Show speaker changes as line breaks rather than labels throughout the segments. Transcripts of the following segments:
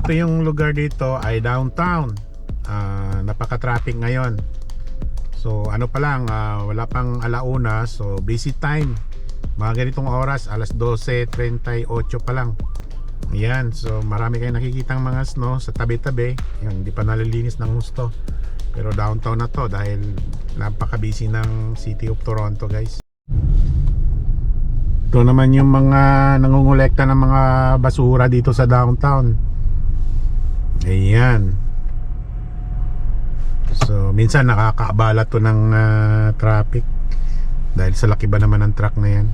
ito yung lugar dito ay downtown. Napaka-traffic ngayon. So ano pa lang, wala pang alauna, so busy time. Mga ganitong oras, alas 12:38 pa lang. Ayan, so marami kayong nakikitang mga snow sa tabi-tabi. Yung hindi pa nalilinis ng gusto. Pero downtown na to dahil napaka-busy ng City of Toronto, guys. Ito naman yung mga nangungulekta ng mga basura dito sa downtown. Ayan. So minsan nakakaabala to ng traffic dahil sa laki ba naman ng truck na yan.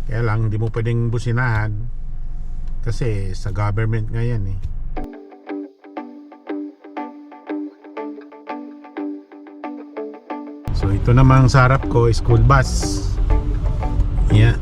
Kaya lang hindi mo pwedeng businahan kasi sa government nga yan eh. So ito namang sa harap ko, school bus. Yeah.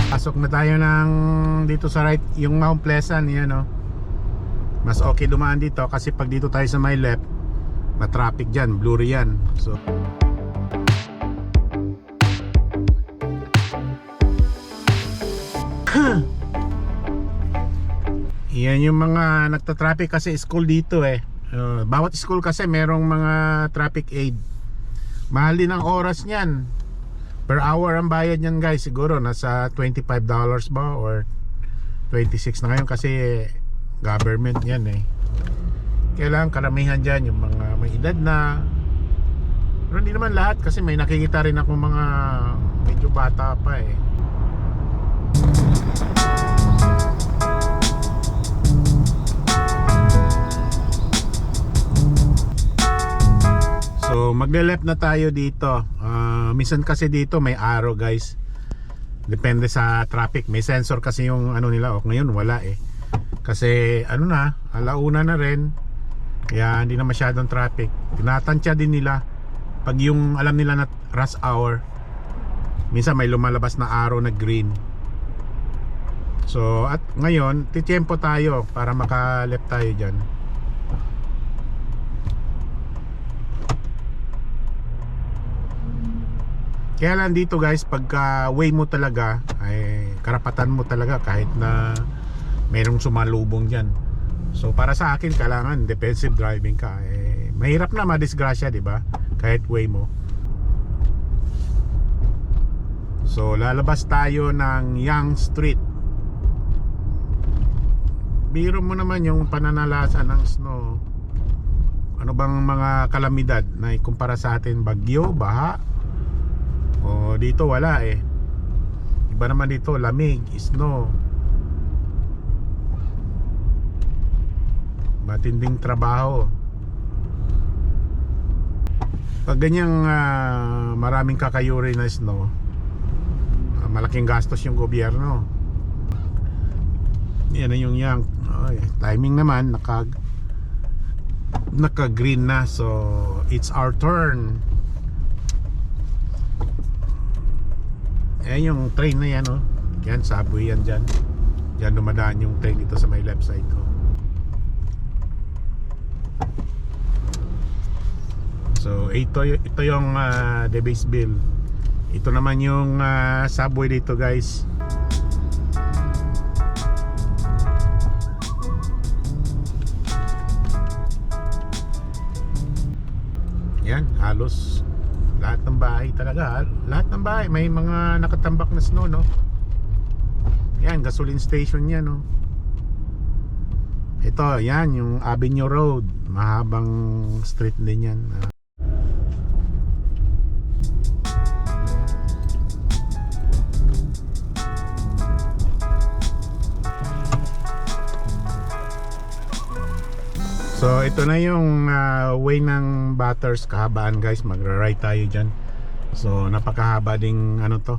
Pasok na tayo ng dito sa right, yung Mount Pleasant, yan oh. Mas okay dumaan dito kasi pag dito tayo sa my left, ma-traffic dyan, blurry yan. So yan yung mga nagta-traffic kasi school dito eh. Bawat school kasi merong mga traffic aid. Mahal din ang oras niyan. Per hour ang bayad niyan, guys. Siguro nasa $25 ba or 26 na ngayon kasi government yan eh. Kailangan karamihan dyan yung mga may edad na. Pero hindi naman lahat kasi may nakikita rin ako mga medyo bata pa eh. So magle-left na tayo dito. Minsan kasi dito may arrow, guys. Depende sa traffic. May sensor kasi yung ano nila. Ngayon wala eh. Kasi ano na, alauna na rin. Kaya hindi na masyadong traffic. Tinatansya din nila pag yung alam nila na rush hour. Minsan may lumalabas na arrow na green. So at ngayon titiempo tayo para maka-left tayo dyan. Kaya lang dito, guys, pagka way mo talaga ay karapatan mo talaga kahit na mayroong sumalubong dyan. So para sa akin kailangan defensive driving ka. Mahirap na madisgrasya, di ba? Kahit way mo. So lalabas tayo ng Yonge Street. Biro mo naman yung pananalasan ng snow. Ano bang mga kalamidad na ikumpara sa atin? Bagyo, baha? O dito wala eh. Iba naman dito, lamig, snow. Matinding trabaho. Pag ganyang maraming kakayuri na snow, malaking gastos yung gobyerno. Yan na yung Yonge. Timing naman naka green na, so it's our turn. Ayan yung train na yan oh. Yan, subway yan dyan. Diyan dumadaan yung train dito sa may left side ko. So ito yung Debaseville. Ito naman yung subway dito, guys. Yan, halos lahat ng bahay talaga. Lahat ng bahay may mga nakatambak na snow, no? Yan, gasoline station yan, no? Ito, yan, yung Avenue Road. Mahabang street din yan. So ito na yung way ng Bathurst kahabaan, guys. Magra-right tayo dyan. So napakahaba ding ano to,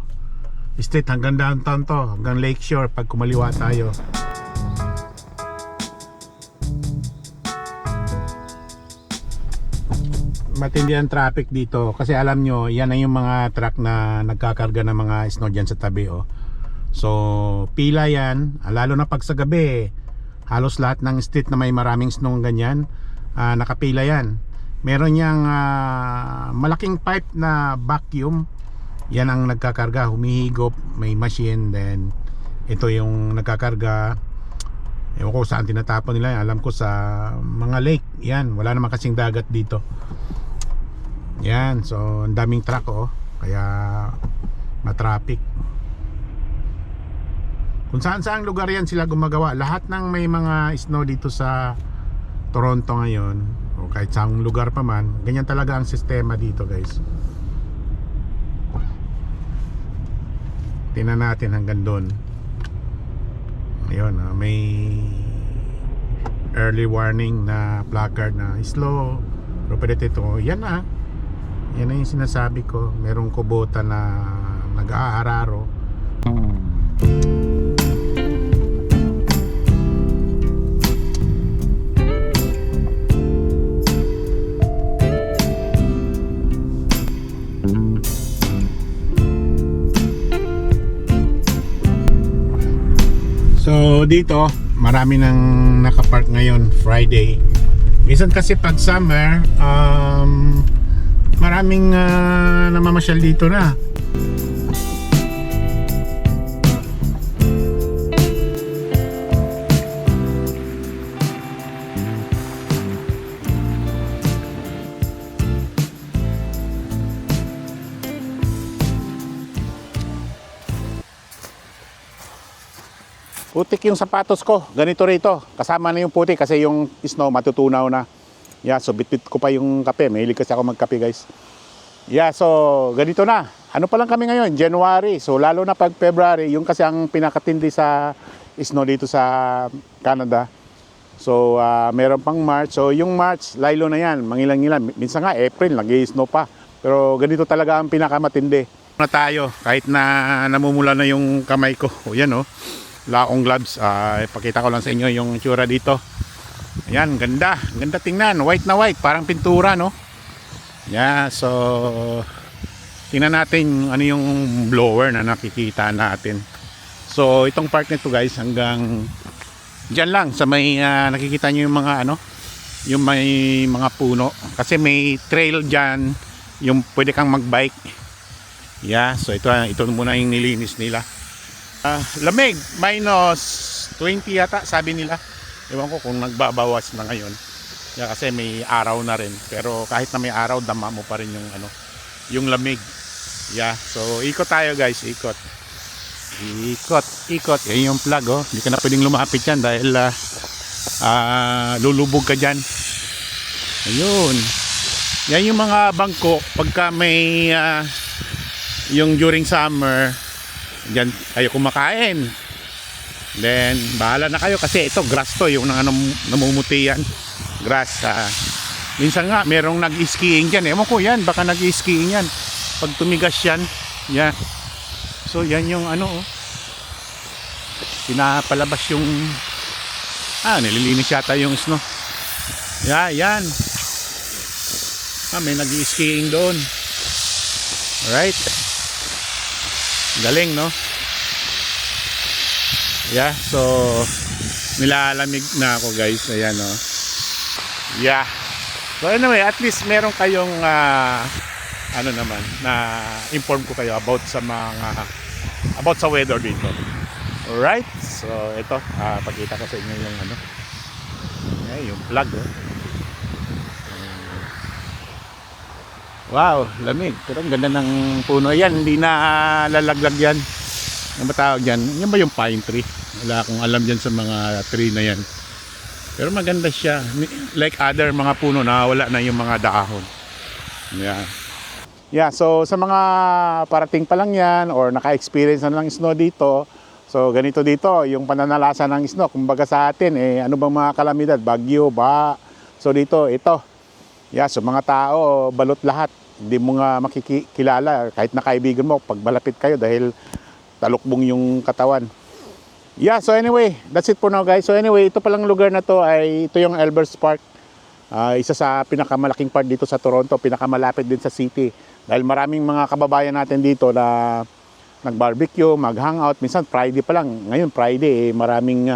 street hanggang downtown to, hanggang Lakeshore pag kumaliwa tayo. Matindi ang traffic dito kasi alam nyo, yan na yung mga truck na nagkakarga ng mga snow dyan sa tabi oh. So pila yan, lalo na pag sa gabi Halos lahat ng street na may maraming snow ganyan, nakapila yan. Meron niyang malaking pipe na vacuum. Yan ang nagkakarga, humihigop, may machine. Then ito yung nagkakarga. Ewan ko saan tinatapon nila. Alam ko sa mga lake. Yan, wala naman kasing dagat dito. Yan, so ang daming truck kaya matraffic. Kung saan saang lugar yan sila gumagawa. Lahat ng may mga snow dito sa Toronto ngayon, o kahit saang lugar pa man, ganyan talaga ang sistema dito, guys. Tingnan natin hanggang doon. Ayun, may early warning na placard na slow pero pwede ito. Yan na yung sinasabi ko. Merong kubota na nag-aararo. So dito marami nang nakapark ngayon, Friday. Minsan kasi pag summer, maraming namamasyal dito na. Putik yung sapatos ko, ganito rito. Kasama na yung putik kasi yung snow matutunaw na. Yeah, so bitbit ko pa yung kape. Mahilig kasi ako magkape, guys. Yeah, so ganito na. Ano pa lang kami ngayon? January. So lalo na pag February, yung kasi ang pinakatindi sa snow dito sa Canada. So meron pang March. So yung March, laylo na yan. Mangilang-ilan. Minsan nga April, nag-i-snow pa. Pero ganito talaga ang pinakamatindi. Na tayo, kahit na namumula na yung kamay ko. O yan wala akong gloves. Ipakita ko lang sa inyo yung tsura dito. Ayan, ganda. Ganda tingnan. White na white. Parang pintura, no? Yeah, so tingnan natin ano yung blower na nakikita natin. So itong part nito, guys, hanggang dyan lang sa may nakikita nyo yung mga yung may mga puno. Kasi may trail dyan yung pwede kang magbike. Yeah, so ito muna yung nilinis nila. Lamig, minus 20 yata sabi nila. Ewan ko kung nagbabawas na ngayon. Yeah, kasi may araw na rin. Pero kahit na may araw, dama mo pa rin yung yung lamig. Yeah, so ikot tayo, guys, ikot. Ikot. Yan yung plug, Hindi ka na pwedeng lumapit yan dahil lulubog ka dyan. Ayun. Yan yung mga bangko pagka may yung during summer. Diyan kayo kumakain. Then bahala na kayo kasi ito grass to, yung namumuti yan. Grass. Minsan nga merong nag-skiing diyan. Ewan ko yan, baka nag-skiing yan. Pag tumigas yan. Yeah. So yan yung pinapalabas yung nililinis yata yung snow. Yeah, yan. May nag-skiing doon. Alright. Galing, no? Yeah, so nilalamig na ako, guys. Ayan, no? Yeah. So anyway, at least meron kayong naman na inform ko kayo about sa weather dito. Alright. So ito, pakita ko sa inyo yung yung plug, Wow, lamig. Pero ang ganda ng puno. Yan, hindi na lalaglag yan. Ano ba tawag yan? Yan ba yung pine tree? Wala akong alam dyan sa mga tree na yan. Pero maganda siya. Like other mga puno na wala na yung mga dahon. Yeah. Yeah, so sa mga parating pa lang yan or naka-experience na ng snow dito, so ganito dito, yung pananalasa ng snow. Kumbaga sa atin, ano bang mga kalamidad? Bagyo, baha. So dito, ito. Yeah, so mga tao, balot lahat. Hindi mo nga makikilala kahit na kaibigan mo pag malapit kayo dahil talukbong yung katawan. Yeah, so anyway, that's it for now, guys. So anyway, ito palang lugar na to ay ito yung Elbers Park. Isa sa pinakamalaking part dito sa Toronto, pinakamalapit din sa city. Dahil maraming mga kababayan natin dito na nag-barbecue, mag-hangout. Minsan Friday pa lang. Ngayon Friday, maraming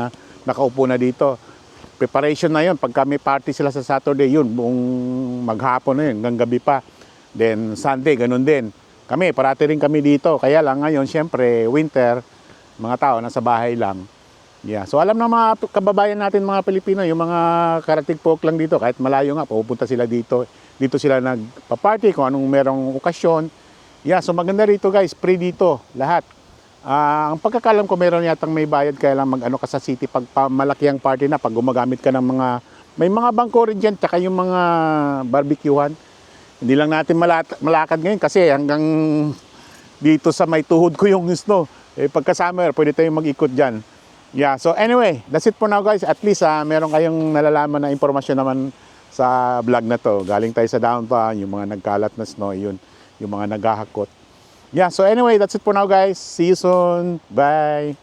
nakaupo na dito. Preparation na yun. Pagka may party sila sa Saturday, yun, buong maghapon na yun, hanggang gabi pa. Then Sunday, ganun din. Kami, parati rin kami dito. Kaya lang ngayon, syempre, winter, mga tao nasa bahay lang. Yeah. So alam ng mga kababayan natin, mga Pilipino, yung mga karatig folk lang dito, kahit malayo nga, pupunta sila dito. Dito sila nagpa-party kung anong merong okasyon. Yeah, so maganda rito guys, free dito, lahat. Ang pagkakalam ko meron yatang may bayad kaya lang mag-ano ka sa city pag malaki ang party na, pag gumagamit ka ng mga, may mga bangko rin dyan, tsaka yung mga barbecuehan. Hindi lang natin malakad ngayon kasi hanggang dito sa may tuhod ko yung snow. Pagka summer, pwede tayong mag-ikot dyan. Yeah, so anyway, that's it for now guys. At least meron kayong nalalaman na impormasyon naman sa vlog na to. Galing tayo sa down pa, yung mga nagkalat na snow, yun, yung mga naghahakot. Yeah, so anyway, that's it for now guys. See you soon. Bye.